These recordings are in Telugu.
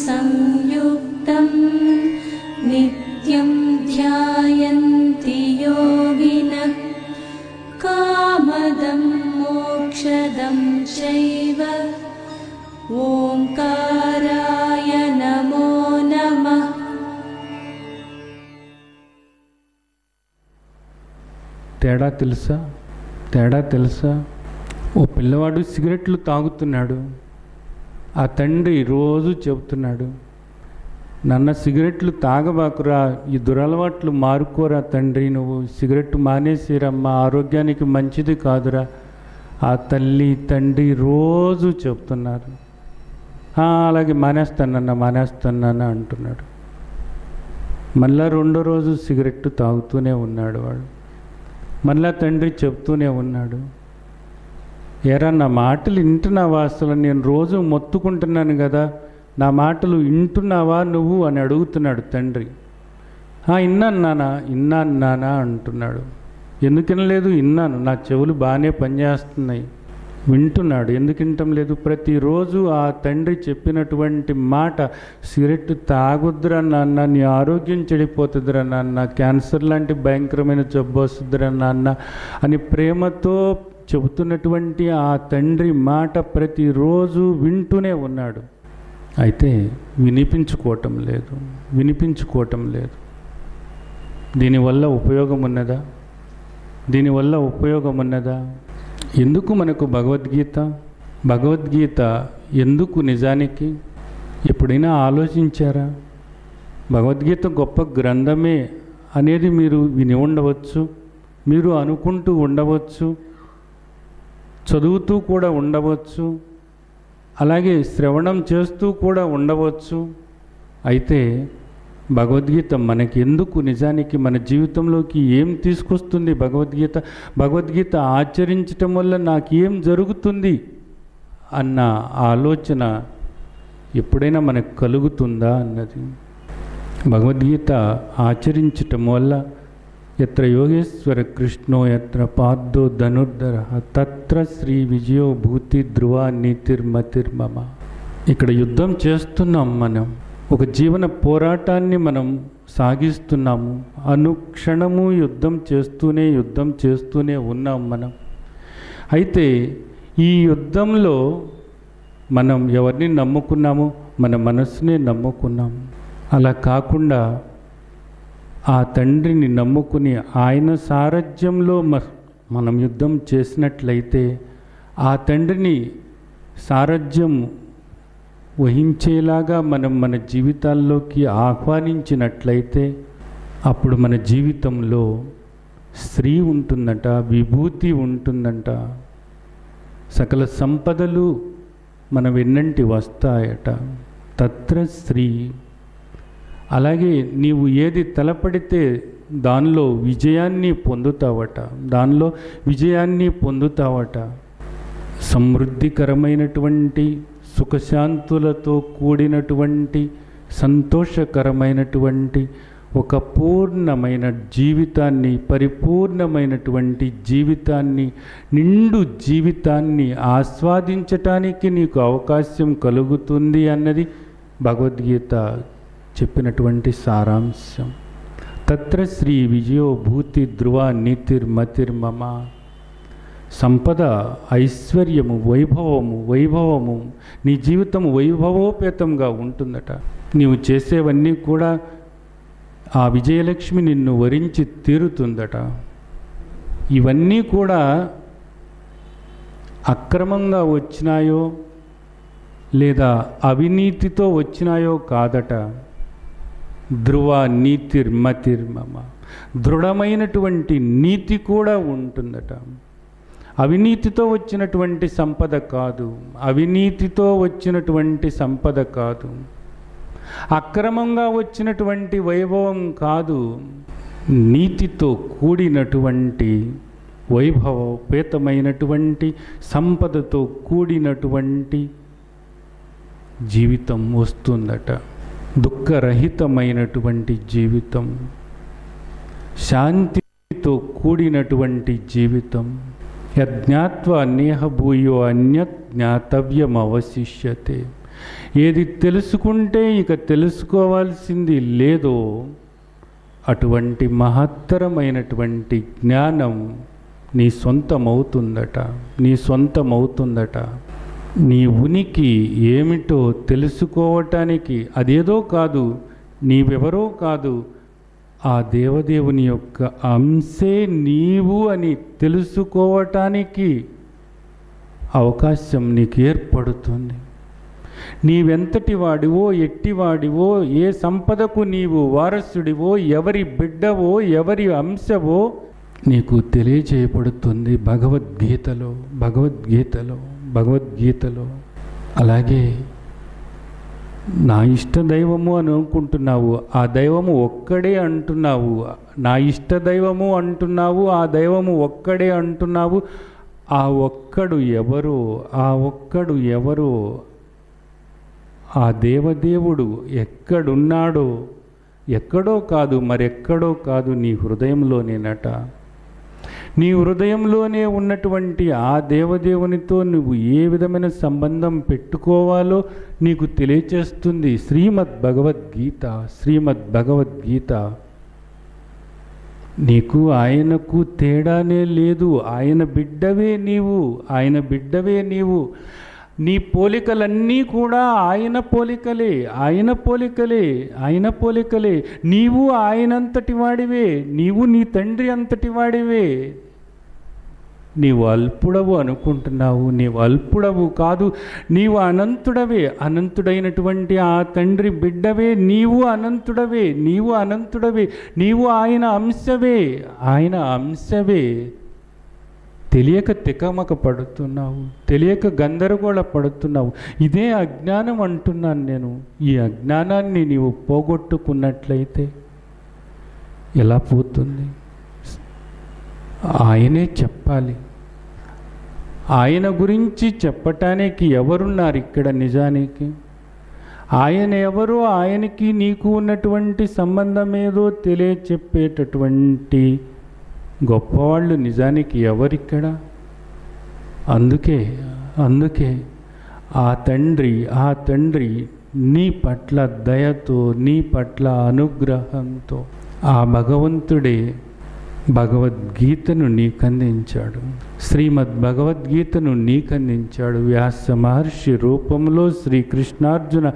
संयुक्तं नित्यं ध्यायन्ति योगिनः कामदं मोक्षदं चैव ओंकाराय नमो नमः। తేడా తెలుసా? ఓ పిల్లవాడు సిగరెట్లు తాగుతున్నాడు. ఆ తండ్రి రోజు చెబుతున్నాడు, నాన్న సిగరెట్లు తాగబాకురా, ఈ దురలవాట్లు మారుకోరా తండ్రి, నువ్వు సిగరెట్ మానేసిరమ్మా, ఆరోగ్యానికి మంచిది కాదురా. ఆ తల్లి తండ్రి రోజు చెప్తున్నారు. అలాగే మానేస్తానన్నా అంటున్నాడు. మళ్ళా రెండో రోజు సిగరెట్ తాగుతూనే ఉన్నాడు వాడు. మళ్ళా తండ్రి చెప్తూనే ఉన్నాడు, ఏరా నా మాటలు వింటున్నావా? అసలు నేను రోజు మొత్తుకుంటున్నాను కదా, నా మాటలు వింటున్నావా నువ్వు అని అడుగుతున్నాడు తండ్రి. ఇన్నాను నానా అంటున్నాడు. ఎందుకు వినలేదు? విన్నాను, నా చెవులు బాగానే పనిచేస్తున్నాయి. వింటున్నాడు. ఎందుకు వినటం లేదు? ప్రతిరోజు ఆ తండ్రి చెప్పినటువంటి మాట, సిగరెట్ తాగొద్దురా నాన్న, నీ ఆరోగ్యం చెడిపోతుందిరా నాన్న, క్యాన్సర్ లాంటి భయంకరమైన జబ్బు వస్తుందిరా నాన్న అని ప్రేమతో చెబుతున్నటువంటి ఆ తండ్రి మాట ప్రతిరోజు వింటూనే ఉన్నాడు. అయితే వినిపించుకోవటం లేదు. దీనివల్ల ఉపయోగం ఉన్నదా? ఎందుకు మనకు భగవద్గీత ఎందుకు నిజానికి ఎప్పుడైనా ఆలోచించారా? భగవద్గీత గొప్ప గ్రంథమే అనేది మీరు విని ఉండవచ్చు, మీరు అనుకుంటూ ఉండవచ్చు, చదువుతూ కూడా ఉండవచ్చు, అలాగే శ్రవణం చేస్తూ కూడా ఉండవచ్చు. అయితే భగవద్గీత మనకెందుకు, నిజానికి మన జీవితంలోకి ఏం తీసుకొస్తుంది? భగవద్గీత ఆచరించటం వల్ల నాకేం జరుగుతుంది అన్న ఆలోచన ఎప్పుడైనా మనకు కలుగుతుందా అన్నది. భగవద్గీత ఆచరించటం వల్ల ఎత్ర యోగేశ్వర కృష్ణో ఎత్ర పార్థో ధనుర్ధర తత్ర శ్రీ విజయో భూతి ధ్రువ నీతిర్మతిర్మమ. ఇక్కడ యుద్ధం చేస్తున్నాం మనం, ఒక జీవన పోరాటాన్ని మనం సాగిస్తున్నాము. అనుక్షణము యుద్ధం చేస్తూనే ఉన్నాం మనం. అయితే ఈ యుద్ధంలో మనం ఎవరిని నమ్ముకున్నాము? మన మనసునే నమ్ముకున్నాము. అలా కాకుండా ఆ తండ్రిని నమ్ముకుని ఆయన సారథ్యంలో మనం యుద్ధం చేసినట్లయితే, ఆ తండ్రిని సారథ్యం వహించేలాగా మనం మన జీవితాల్లోకి ఆహ్వానించినట్లయితే, అప్పుడు మన జీవితంలో శ్రీ ఉంటుందంట, విభూతి ఉంటుందంట, సకల సంపదలు మన వెన్నంటి వస్తాయట. తత్ర శ్రీ. అలాగే నీవు ఏది తలపడితే దానిలో విజయాన్ని పొందుతావట. సమృద్ధికరమైనటువంటి, సుఖశాంతులతో కూడినటువంటి, సంతోషకరమైనటువంటి ఒక పూర్ణమైన జీవితాన్ని, పరిపూర్ణమైనటువంటి జీవితాన్ని, నిండు జీవితాన్ని ఆస్వాదించటానికి నీకు అవకాశం కలుగుతుంది అన్నది భగవద్గీత చెప్పినటువంటి సారాంశం. తత్ర శ్రీ విజయో భూతి ధ్రువ నీతిర్మతిర్మమ. సంపద, ఐశ్వర్యము, వైభవము నీ జీవితం వైభవోపేతంగా ఉంటుందట. నీవు చేసేవన్నీ కూడా ఆ విజయలక్ష్మి నిన్ను వరించి తీరుతుందట. ఇవన్నీ కూడా అక్రమంగా వచ్చినాయో లేదా అవినీతితో వచ్చినాయో కాదట. ధ్రువ నీతిర్మతిర్మమ. దృఢమైనటువంటి నీతి కూడా ఉంటుందట. అవినీతితో వచ్చినటువంటి సంపద కాదు, అక్రమంగా వచ్చినటువంటి వైభవం కాదు, నీతితో కూడినటువంటి వైభవోపేతమైనటువంటి సంపదతో కూడినటువంటి జీవితం వస్తుందట. దుఃఖరహితమైనటువంటి జీవితం, శాంతితో కూడినటువంటి జీవితం. యజ్ఞాత్వా నేహ భూయో అన్యత్ జ్ఞాతవ్యం అవశిష్యతే. ఏది తెలుసుకుంటే ఇక తెలుసుకోవాల్సింది లేదో అటువంటి మహత్తరమైనటువంటి జ్ఞానం నీ సొంతమవుతుందట, నీ సొంతమవుతుందట. నీ ఉనికి ఏమిటో తెలుసుకోవటానికి అదేదో కాదు, నీవెవరో కాదు, ఆ దేవదేవుని యొక్క అంశే నీవు అని తెలుసుకోవటానికి అవకాశం నీకు ఏర్పడుతుంది. నీవెంతటి వాడివో, ఎట్టివాడివో, ఏ సంపదకు నీవు వారసుడివో, ఎవరి బిడ్డవో, ఎవరి అంశవో నీకు తెలియజేయబడుతుంది భగవద్గీతలో, భగవద్గీతలో, భగవద్గీతలో. అలాగే నా ఇష్ట దైవము అని అనుకుంటున్నావు, ఆ దైవము ఒక్కడే అంటున్నావు. నా ఇష్ట దైవము అంటున్నావు, ఆ దైవము ఒక్కడే అంటున్నావు. ఆ ఒక్కడు ఎవరో, ఆ ఒక్కడు ఎవరో, ఆ దేవదేవుడు ఎక్కడున్నాడో, ఎక్కడో కాదు, మరెక్కడో కాదు, నీ హృదయంలోనేనట. నీ హృదయంలోనే ఉన్నటువంటి ఆ దేవదేవునితో నువ్వు ఏ విధమైన సంబంధం పెట్టుకోవాలో నీకు తెలియచేస్తుంది శ్రీమద్ భగవద్గీత. శ్రీమద్ భగవద్గీత. నీకు ఆయనకు తేడానే లేదు. ఆయన బిడ్డవే నీవు, ఆయన బిడ్డవే నీవు. నీ పోలికలన్నీ కూడా ఆయన పోలికలే, ఆయన పోలికలే, ఆయన పోలికలే. నీవు ఆయనంతటి వాడివే, నీవు నీ తండ్రి అంతటి వాడివే. నీవు అల్పుడవు అనుకుంటున్నావు, నీవు అల్పుడవు కాదు, నీవు అనంతుడవే. అనంతుడైనటువంటి ఆ తండ్రి బిడ్డవే, నీవు అనంతుడవే, నీవు అనంతుడవే, నీవు ఆయన అంశవే, ఆయన అంశవే. తెలియక తికమక పడుతున్నావు, తెలియక గందరగోళ పడుతున్నావు. ఇదే అజ్ఞానం అంటున్నాను నేను. ఈ అజ్ఞానాన్ని నీవు పోగొట్టుకున్నట్లయితే ఎలా పోతుంది? ఆయనే చెప్పాలి. ఆయన గురించి చెప్పటానికి ఎవరున్నారు ఇక్కడ నిజానికి? ఆయన ఎవరో, ఆయనకి నీకు ఉన్నటువంటి సంబంధం ఏదో తెలియచెప్పేటటువంటి గొప్పవాళ్ళు నిజానికి ఎవరిక్కడ? అందుకే ఆ తండ్రి నీ పట్ల దయతో, నీ పట్ల అనుగ్రహంతో ఆ భగవంతుడే భగవద్గీతను నీకందించాడు. శ్రీమద్ భగవద్గీతను నీకందించాడు. వ్యాస మహర్షి రూపంలో, శ్రీకృష్ణార్జున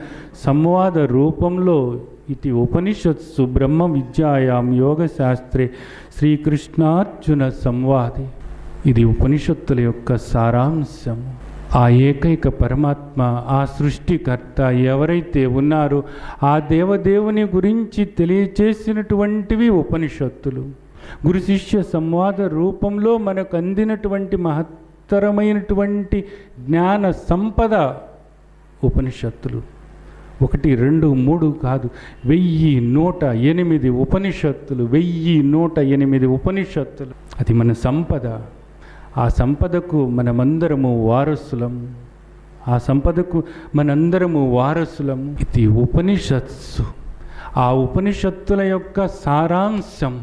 సంవాద రూపంలో. ఇది ఉపనిషత్సు బ్రహ్మ విద్యాయాం యోగశాస్త్రే శ్రీకృష్ణార్జున సంవాది. ఇది ఉపనిషత్తుల యొక్క సారాంశం. ఆ ఏకైక పరమాత్మ, ఆ సృష్టికర్త ఎవరైతే ఉన్నారో ఆ దేవదేవుని గురించి తెలియచేసినటువంటివి ఉపనిషత్తులు. గురు శిష్య సంవాద రూపంలో మనకు అందినటువంటి మహత్తరమైనటువంటి జ్ఞాన సంపద ఉపనిషత్తులు. 1, 2, 3 కాదు, 1108 ఉపనిషత్తులు, 1108 ఉపనిషత్తులు. అది మన సంపద. ఆ సంపదకు మనమందరము వారసులం. ఆ సంపదకు మనందరము వారసులం. ఇది ఉపనిషత్సు. ఆ ఉపనిషత్తుల యొక్క సారాంశం,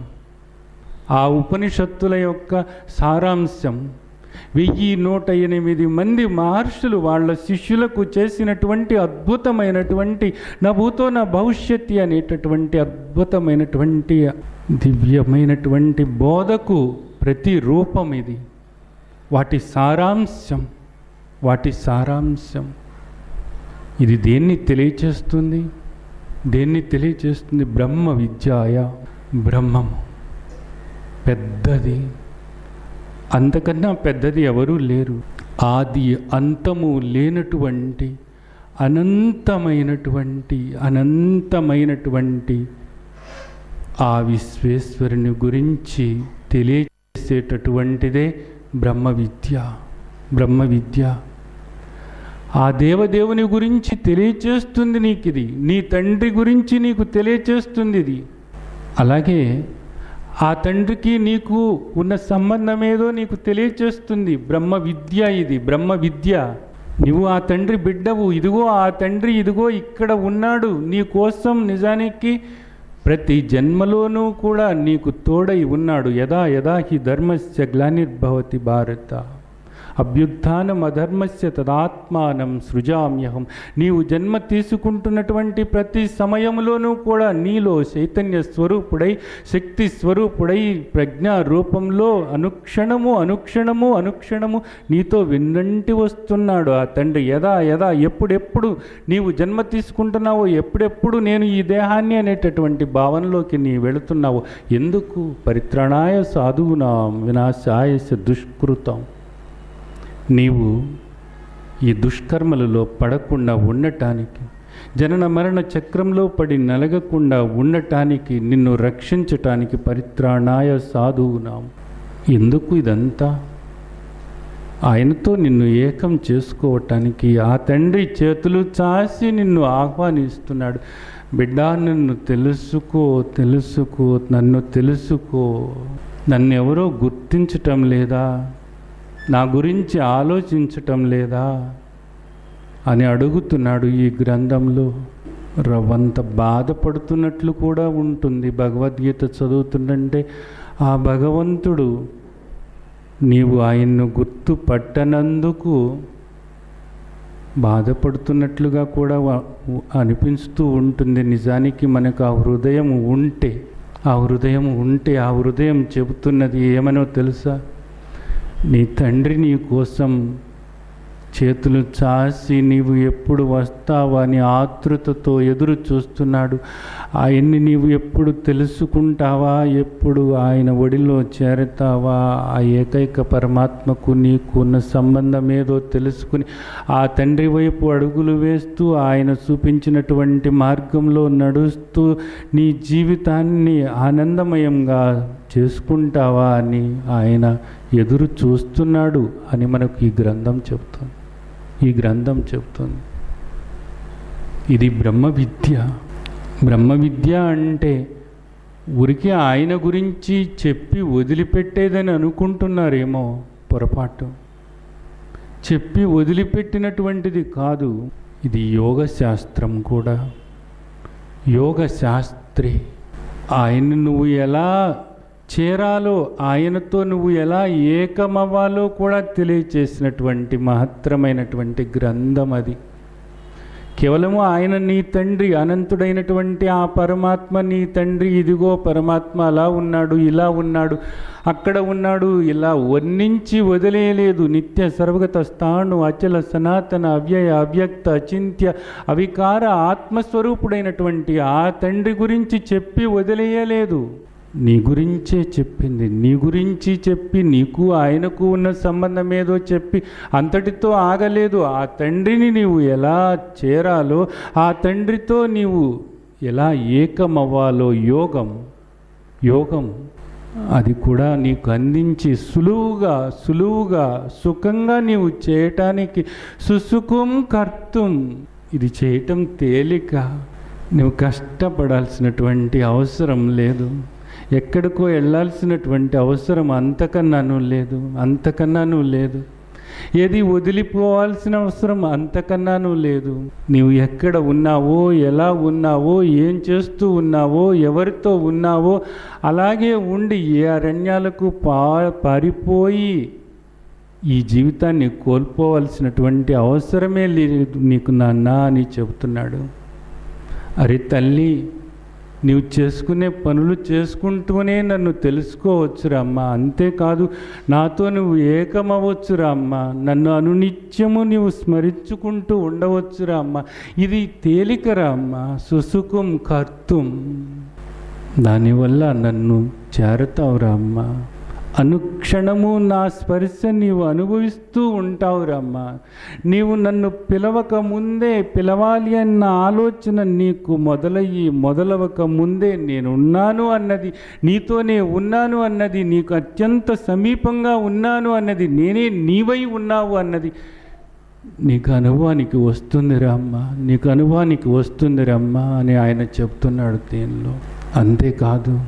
ఆ ఉపనిషత్తుల యొక్క సారాంశం 1108 మంది మహర్షులు వాళ్ళ శిష్యులకు చేసినటువంటి అద్భుతమైనటువంటి నా భూతో నా భవిష్యత్తు అనేటటువంటి అద్భుతమైనటువంటి దివ్యమైనటువంటి బోధకు ప్రతిరూపం ఇది. వాటి సారాంశం, వాటి సారాంశం. ఇది దేన్ని తెలియచేస్తుంది? దేన్ని తెలియచేస్తుంది? బ్రహ్మ విద్యాయ. బ్రహ్మము పెద్దది, అంతకన్నా పెద్దది ఎవరూ లేరు. ఆది అంతము లేనటువంటి అనంతమైనటువంటి ఆ విశ్వేశ్వరుని గురించి తెలియజేసేటటువంటిదే బ్రహ్మ విద్య. బ్రహ్మ విద్య ఆ దేవదేవుని గురించి తెలియచేస్తుంది నీకు. ఇది నీ తండ్రి గురించి నీకు తెలియచేస్తుంది. ఇది అలాగే ఆ తండ్రికి నీకు ఉన్న సంబంధం ఏదో నీకు తెలియచేస్తుంది. బ్రహ్మ విద్య. ఇది బ్రహ్మ విద్య. నువ్వు ఆ తండ్రి బిడ్డవు. ఇదిగో ఆ తండ్రి ఇదిగో ఇక్కడ ఉన్నాడు నీ కోసం. నిజానికి ప్రతి జన్మలోనూ కూడా నీకు తోడై ఉన్నాడు. యదా యదా హి ధర్మస్య గ్లానిర్భవతి భారత. అభ్యుత్థానం అధర్మస్య తదాత్మానం సృజామ్యహం. నీవు జన్మ తీసుకుంటున్నటువంటి ప్రతి సమయంలోనూ కూడా నీలో చైతన్య స్వరూపుడై, శక్తి స్వరూపుడై, ప్రజ్ఞా రూపంలో అనుక్షణము అనుక్షణము అనుక్షణము నీతో వెన్నంటి వస్తున్నాడు ఆ తండ్రి. యదా ఎప్పుడెప్పుడు నీవు జన్మ తీసుకుంటున్నావో, ఎప్పుడెప్పుడు నేను ఈ దేహాన్ని అనేటటువంటి భావనలోకి నీ వెళుతున్నావు. ఎందుకు? పరిత్రాణాయ సాధూనాం వినాశాయ దుష్కృతం. నీవు ఈ దుష్కర్మలలో పడకుండా ఉండటానికి, జనన మరణ చక్రంలో పడి నలగకుండా ఉండటానికి, నిన్ను రక్షించటానికి పరిత్రాణాయ సాధూనాం. ఎందుకు ఇదంతా? ఆయనతో నిన్ను ఏకం చేసుకోవటానికి ఆ తండ్రి చేతులు చాసి నిన్ను ఆహ్వానిస్తున్నాడు. బిడ్డ, నన్ను తెలుసుకో, నన్ను తెలుసుకో. నన్ను ఎవరో గుర్తించటం లేదా? నా గురించి ఆలోచించటం లేదా అని అడుగుతున్నాడు. ఈ గ్రంథంలో రవ్వంత బాధపడుతున్నట్లు కూడా ఉంటుంది. భగవద్గీత చదువుతుంటే ఆ భగవంతుడు నీవు ఆయన్ను గుర్తుపట్టనందుకు బాధపడుతున్నట్లుగా కూడా అనిపిస్తూ ఉంటుంది. నిజానికి మనకు ఆ హృదయం ఉంటే ఆ హృదయం చెబుతున్నది ఏమనో తెలుసా? నీ తండ్రి నీ కోసం చేతులు చాసి నీవు ఎప్పుడు వస్తావా అని ఆతృతతో ఎదురు చూస్తున్నాడు. ఆయన్ని నీవు ఎప్పుడు తెలుసుకుంటావా, ఎప్పుడు ఆయన ఒడిలో చేరతావా, ఆ ఏకైక పరమాత్మకు నీకు ఉన్న సంబంధం ఏదో తెలుసుకుని ఆ తండ్రి వైపు అడుగులు వేస్తూ, ఆయన చూపించినటువంటి మార్గంలో నడుస్తూ నీ జీవితాన్ని ఆనందమయంగా చేసుకుంటావా అని ఆయన ఎదురు చూస్తున్నాడు అని మనకు ఈ గ్రంథం చెబుతుంది. ఇది బ్రహ్మ విద్య అంటే ఊరికే ఆయన గురించి చెప్పి వదిలిపెట్టేదని అనుకుంటున్నారేమో. పొరపాటు. చెప్పి వదిలిపెట్టినటువంటిది కాదు. ఇది యోగ శాస్త్రం కూడా. యోగ శాస్త్రే. ఆయన్ని నువ్వు ఎలా చేరాలో, ఆయనతో నువ్వు ఎలా ఏకమవ్వాలో కూడా తెలియచేసినటువంటి మహత్తరమైనటువంటి గ్రంథం అది. కేవలము ఆయన నీ తండ్రి, అనంతుడైనటువంటి ఆ పరమాత్మ నీ తండ్రి. ఇదిగో పరమాత్మ అలా ఉన్నాడు, ఇలా ఉన్నాడు, అక్కడ ఉన్నాడు, ఇలా వర్ణించి వదిలేయలేదు. నిత్య సర్వగత స్థాణు అచల సనాతన అవ్యయ అవ్యక్త అచింత్య అవికార ఆత్మస్వరూపుడైనటువంటి ఆ తండ్రి గురించి చెప్పి వదిలేయలేదు. నీ గురించే చెప్పింది. నీ గురించి చెప్పి నీకు ఆయనకు ఉన్న సంబంధం ఏదో చెప్పి అంతటితో ఆగలేదు. ఆ తండ్రిని నీవు ఎలా చేరాలో, ఆ తండ్రితో నీవు ఎలా ఏకమవ్వాలో యోగం అది కూడా నీకు అందించి సులువుగా సుఖంగా నీవు చేయటానికి సుసుఖం కర్తుం. ఇది చేయటం తేలిక. నువ్వు కష్టపడాల్సినటువంటి అవసరం లేదు. ఎక్కడికో వెళ్ళాల్సినటువంటి అవసరం అంతకన్నాను లేదు. ఏది వదిలిపోవాల్సిన అవసరం అంతకన్నాను లేదు. నీవు ఎక్కడ ఉన్నావో, ఎలా ఉన్నావో, ఏం చేస్తూ ఉన్నావో, ఎవరితో ఉన్నావో అలాగే ఉండి ఏ అరణ్యాలకు పారిపోయి ఈ జీవితాన్ని కోల్పోవలసినటువంటి అవసరమే లేదు నీకు నాన్న అని చెబుతున్నాడు. అరే తల్లి, నీవు చేసుకునే పనులు చేసుకుంటూనే నన్ను తెలుసుకోవచ్చురా అమ్మ. అంతేకాదు నాతో నువ్వు ఏకమవ్వచ్చురా అమ్మ. నన్ను అనునిత్యము నీవు స్మరించుకుంటూ ఉండవచ్చురా అమ్మ. ఇది తేలికరా అమ్మ. సుసుఖం కర్తుం. దానివల్ల నన్ను చేరతావురా అమ్మ. అనుక్షణము నా స్పర్శ నీవు అనుభవిస్తూ ఉంటావురమ్మా. నీవు నన్ను పిలవక ముందే, పిలవాలి అన్న ఆలోచన నీకు మొదలవక ముందే నేనున్నాను అన్నది, నీతోనే ఉన్నాను అన్నది, నీకు అత్యంత సమీపంగా ఉన్నాను అన్నది, నేనే నీవై ఉన్నావు అన్నది నీకు అనుభవానికి వస్తుందిరా అమ్మ, నీకు అనుభవానికి వస్తుందిరమ్మా అని ఆయన చెప్తున్నాడు దీనిలో. అంతేకాదు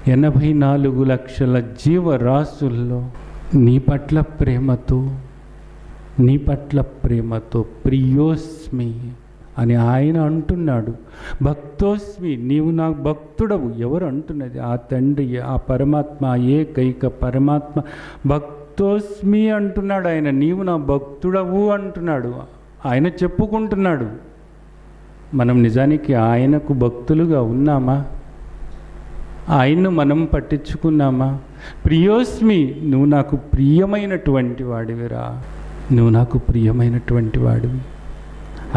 84 లక్షల జీవరాశుల్లో నీ పట్ల ప్రేమతో ప్రియోస్మి అని ఆయన అంటున్నాడు. భక్తోస్మి, నీవు నాకు భక్తుడవు. ఎవరు అంటున్నది? ఆ తండ్రి, ఆ పరమాత్మ, ఏకైక పరమాత్మ. భక్తోస్మి భక్తోస్మి అంటున్నాడు ఆయన. నీవు నా భక్తుడవు అంటున్నాడు. ఆయన చెప్పుకుంటున్నాడు. మనం నిజానికి ఆయనకు భక్తులుగా ఉన్నామా? ఆయన్ను మనం పట్టించుకున్నామా? ప్రియోస్మి, నువ్వు నాకు ప్రియమైనటువంటి వాడివిరా, నువ్వు నాకు ప్రియమైనటువంటి వాడివి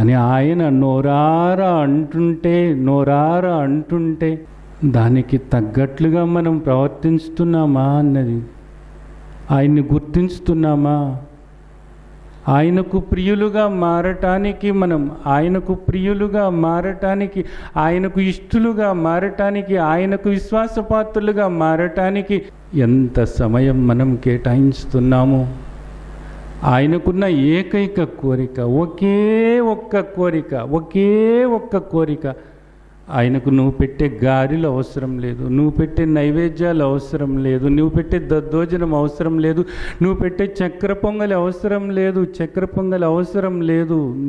అని ఆయన నోరారా అంటుంటే దానికి తగ్గట్లుగా మనం ప్రవర్తిస్తున్నామా అన్నది. ఆయన్ని గుర్తించుతున్నామా? ఆయనకు ప్రియులుగా మారటానికి ఆయనకు ఇష్టలుగా మారటానికి, ఆయనకు విశ్వాసపాత్రులుగా మారటానికి ఎంత సమయం మనం కేటాయిస్తున్నాము? ఆయనకున్న ఏకైక కోరిక, ఒకే ఒక్క కోరిక, ఆయనకు నువ్వు పెట్టే గారెలు అవసరం లేదు, నువ్వు పెట్టే నైవేద్యాలు అవసరం లేదు, నువ్వు పెట్టే దద్దోజనం అవసరం లేదు, నువ్వు పెట్టే చక్కెర పొంగలి అవసరం లేదు,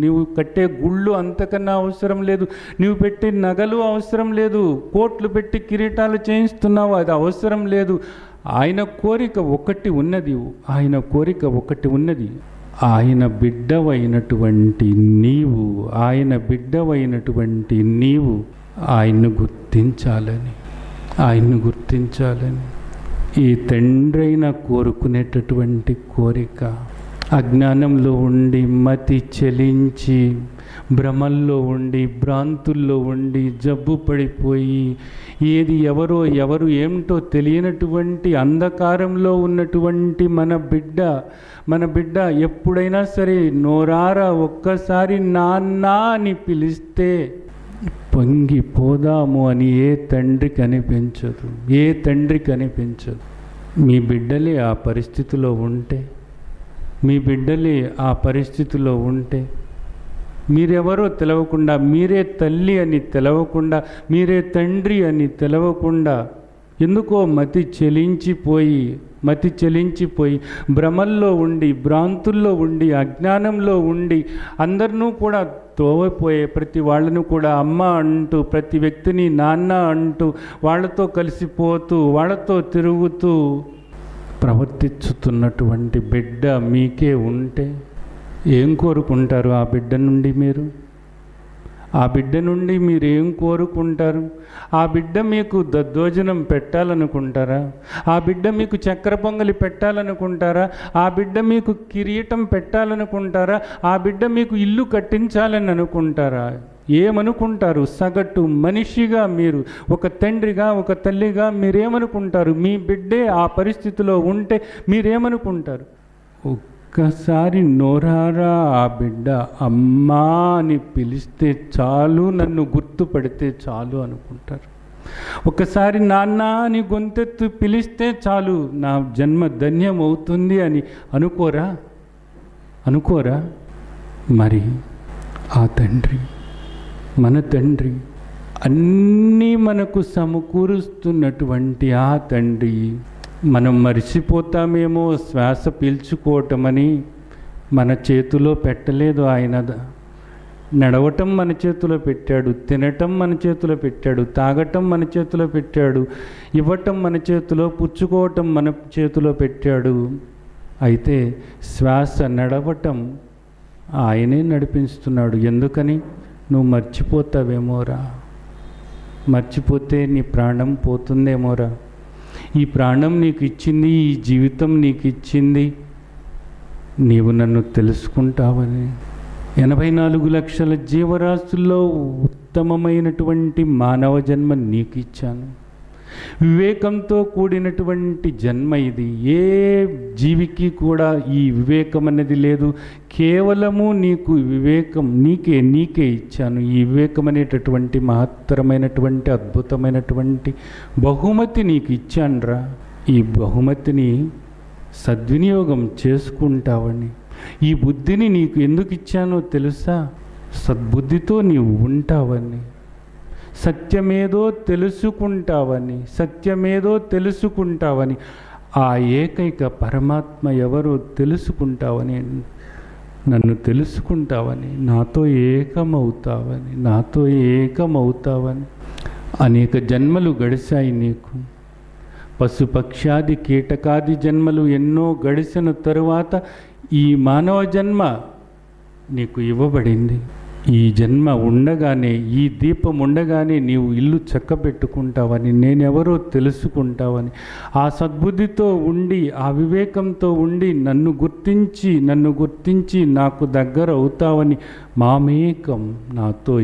నువ్వు కట్టే గుళ్ళు అంతకన్నా అవసరం లేదు, నువ్వు పెట్టే నగలు అవసరం లేదు, కోట్లు పెట్టి కిరీటాలు చేయిస్తున్నావు, అది అవసరం లేదు. ఆయన కోరిక ఒకటి ఉన్నది. ఆయన బిడ్డవైనటువంటి నీవు ఆయన్ను గుర్తించాలని ఈ తండ్రైన కోరుకునేటటువంటి కోరిక. అజ్ఞానంలో ఉండి, మతి చెలించి, భ్రమల్లో ఉండి, భ్రాంతుల్లో ఉండి, జబ్బు పడిపోయి, ఏది ఎవరు ఏమిటో తెలియనటువంటి అంధకారంలో ఉన్నటువంటి మన బిడ్డ ఎప్పుడైనా సరే నోరారా ఒక్కసారి నాన్న అని పిలిస్తే పొంగిపోదాము అని ఏ తండ్రికి అనిపించదు. మీ బిడ్డలే ఆ పరిస్థితిలో ఉంటే మీరెవరో తెలవకుండా, మీరే తల్లి అని తెలవకుండా, మీరే తండ్రి అని తెలవకుండా, ఎందుకో మతి చెలించిపోయి భ్రమల్లో ఉండి, భ్రాంతుల్లో ఉండి, అజ్ఞానంలో ఉండి, అందరినూ కూడా త్రోవపోయే ప్రతి వాళ్ళను కూడా అమ్మ అంటూ, ప్రతి వ్యక్తిని నాన్న అంటూ, వాళ్ళతో కలిసిపోతూ, వాళ్ళతో తిరుగుతూ ప్రవర్తించుతున్నటువంటి బిడ్డ మీకే ఉంటే ఏం కోరుకుంటారు? ఆ బిడ్డ నుండి మీరు ఏం కోరుకుంటారు? ఆ బిడ్డ మీకు దద్దోజనం పెట్టాలనుకుంటారా? ఆ బిడ్డ మీకు చక్కెర పొంగలి పెట్టాలనుకుంటారా? ఆ బిడ్డ మీకు కిరీటం పెట్టాలనుకుంటారా? ఆ బిడ్డ మీకు ఇల్లు కట్టించాలని అనుకుంటారా? ఏమనుకుంటారు? సగటు మనిషిగా మీరు, ఒక తండ్రిగా, ఒక తల్లిగా మీరేమనుకుంటారు? మీ బిడ్డే ఆ పరిస్థితిలో ఉంటే మీరేమనుకుంటారు? ఒక్కసారి నోరారా ఆ బిడ్డ అమ్మా అని పిలిస్తే చాలు, నన్ను గుర్తుపడితే చాలు అనుకుంటారు. ఒకసారి నాన్న అని గొంతెత్తు పిలిస్తే చాలు, నా జన్మ ధన్యం అవుతుంది అని అనుకోరా? మరి ఆ తండ్రి, మన తండ్రి, అన్నీ మనకు సమకూరుస్తున్నటువంటి ఆ తండ్రి మనం మరిచిపోతామేమో, శ్వాస పీల్చుకోవటమని మన చేతిలో పెట్టలేదు. ఆయన నడవటం మన చేతిలో పెట్టాడు, తినటం మన చేతిలో పెట్టాడు, తాగటం మన చేతిలో పెట్టాడు, ఇవ్వటం మన చేతిలో, పుచ్చుకోవటం మన చేతిలో పెట్టాడు. అయితే శ్వాస నడవటం ఆయనే నడిపిస్తున్నాడు. ఎందుకని? నువ్వు మర్చిపోతావేమోరా, మర్చిపోతే నీ ప్రాణం పోతుందేమోరా. ఈ ప్రాణం నీకు ఇచ్చింది, ఈ జీవితం నీకు ఇచ్చింది, నీవు నన్ను తెలుసుకుంటావని. 84 లక్షల జీవరాశుల్లో ఉత్తమమైనటువంటి మానవ జన్మ నీకు ఇచ్చాను. వివేకంతో కూడినటువంటి జన్మ ఇది. ఏ జీవికి కూడా ఈ వివేకం అనేది లేదు. కేవలము నీకు వివేకం నీకే ఇచ్చాను. ఈ వివేకం అనేటటువంటి మహత్తరమైనటువంటి అద్భుతమైనటువంటి బహుమతి నీకు ఇచ్చానురా. ఈ బహుమతిని సద్వినియోగం చేసుకుంటావని, ఈ బుద్ధిని నీకు ఎందుకు ఇచ్చానో తెలుసా? సద్బుద్ధితో నీవు ఉంటావని, సత్యమేదో తెలుసుకుంటావని, ఆ ఏకైక పరమాత్మ ఎవరో తెలుసుకుంటావని, నన్ను తెలుసుకుంటావని, నాతో ఏకమవుతావని. అనేక జన్మలు గడిచాయి నీకు. పశుపక్షాది కీటకాది జన్మలు ఎన్నో గడిచిన తరువాత ఈ మానవ జన్మ నీకు ఇవ్వబడింది. ఈ జన్మ ఉండగానే, ఈ దీపం ఉండగానే నీవు ఇల్లు చక్కబెట్టుకుంటావని, నేనెవరో తెలుసుకుంటావని, ఆ సద్బుద్ధితో ఉండి, ఆ వివేకంతో ఉండి నన్ను గుర్తించి నాకు దగ్గర అవుతావని, మామేకం, నాతో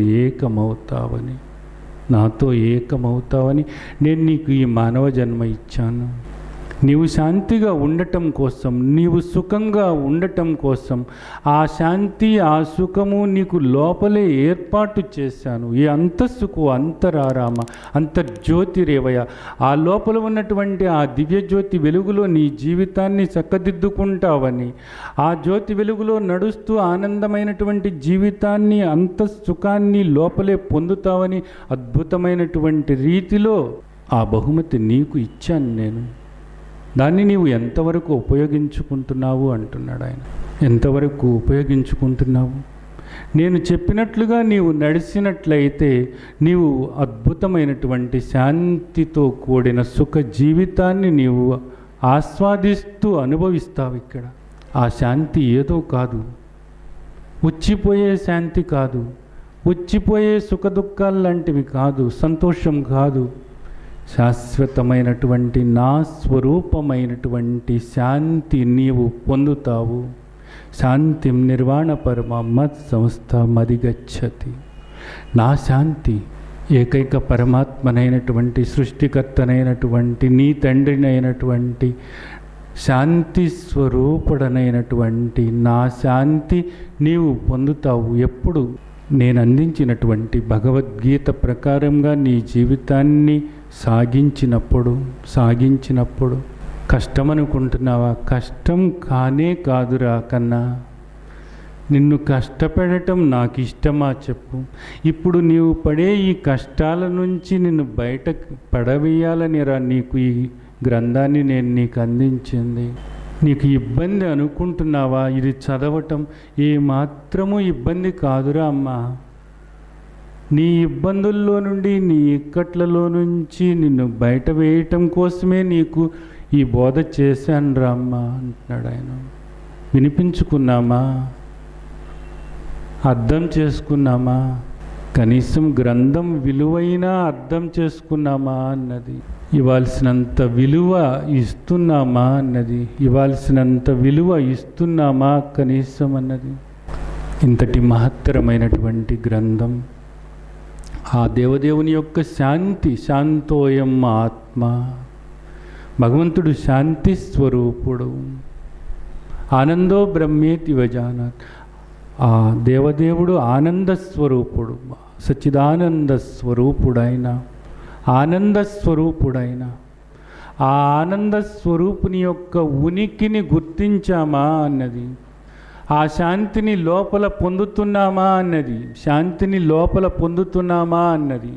ఏకమవుతావని నేను నీకు ఈ మానవ జన్మ ఇచ్చాను. నీవు శాంతిగా ఉండటం కోసం, నీవు సుఖంగా ఉండటం కోసం, ఆ శాంతి ఆ సుఖము నీకు లోపలే ఏర్పాటు చేశాను. ఈ అంతస్తుకు అంతరారామ అంతర్జ్యోతిరేవయ, ఆ లోపల ఉన్నటువంటి ఆ దివ్యజ్యోతి వెలుగులో నీ జీవితాన్ని చక్కదిద్దుకుంటావని, ఆ జ్యోతి వెలుగులో నడుస్తూ ఆనందమైనటువంటి జీవితాన్ని, అంతఃసుఖాన్ని లోపలే పొందుతావని అద్భుతమైనటువంటి రీతిలో ఆ బహుమతి నీకు ఇచ్చాను నేను. దాన్ని నీవు ఎంతవరకు ఉపయోగించుకుంటున్నావు అంటున్నాడు ఆయన. ఎంతవరకు ఉపయోగించుకుంటున్నావు? నేను చెప్పినట్లుగా నీవు నడిచినట్లయితే నీవు అద్భుతమైనటువంటి శాంతితో కూడిన సుఖ జీవితాన్ని నీవు ఆస్వాదిస్తూ అనుభవిస్తావు. ఇక్కడ ఆ శాంతి ఏదో కాదు, వచ్చిపోయే శాంతి కాదు, వచ్చిపోయే సుఖ దుఃఖాలు లాంటివి కాదు, సంతోషం కాదు. శాశ్వతమైనటువంటి నా స్వరూపమైనటువంటి శాంతి నీవు పొందుతావు. శాంతిం నిర్వాణ పరమ మత్ సంస్థ మదిగచ్చతి. నా శాంతి ఏకైక పరమాత్మనైనటువంటి, సృష్టికర్తనైనటువంటి, నీ తండ్రినైనటువంటి, శాంతి స్వరూపుడనైనటువంటి నా శాంతి నీవు పొందుతావు. ఎప్పుడు? నేను అందించినటువంటి భగవద్గీత ప్రకారంగా నీ జీవితాన్ని సాగించినప్పుడు. కష్టం అనుకుంటున్నావా? కష్టం కానే కాదురా కన్నా. నిన్ను కష్టపెడటం నాకు ఇష్టమా చెప్పు? ఇప్పుడు నీవు పడే ఈ కష్టాల నుంచి నిన్ను బయట పడవేయాలని రా నీకు ఈ గ్రంథాన్ని నేను నీకు అందించింది. నీకు ఇబ్బంది అనుకుంటున్నావా? ఇది చదవటం ఏమాత్రమూ ఇబ్బంది కాదురా అమ్మా. నీ ఇబ్బందుల్లో నుండి, నీ ఇక్కట్లలో నుంచి నిన్ను బయట వేయటం కోసమే నీకు ఈ బోధ చేశాను రా అమ్మా అంటున్నాడు ఆయన. వినిపించుకున్నామా? అర్థం చేసుకున్నామా? కనీసం గ్రంథం విలువైనా అర్థం చేసుకున్నామా అన్నది. ఇవ్వాల్సినంత విలువ ఇస్తున్నామా అన్నది. ఇవ్వాల్సినంత విలువ ఇస్తున్నామా కనీసం అన్నది. ఇంతటి మహత్తరమైనటువంటి గ్రంథం, ఆ దేవదేవుని యొక్క శాంతి, శాంతోయం ఆత్మ. భగవంతుడు శాంతి స్వరూపుడు. ఆనందో బ్రహ్మేతి వజానాత్. ఆ దేవదేవుడు ఆనంద స్వరూపుడు, సచ్చిదానంద స్వరూపుడైన, ఆనంద స్వరూపుడైన ఆ ఆనంద స్వరూపుని యొక్క ఉనికిని గుర్తించామా అన్నది. ఆ శాంతిని లోపల పొందుతున్నామా అన్నది. శాంతిని లోపల పొందుతున్నామా అన్నది.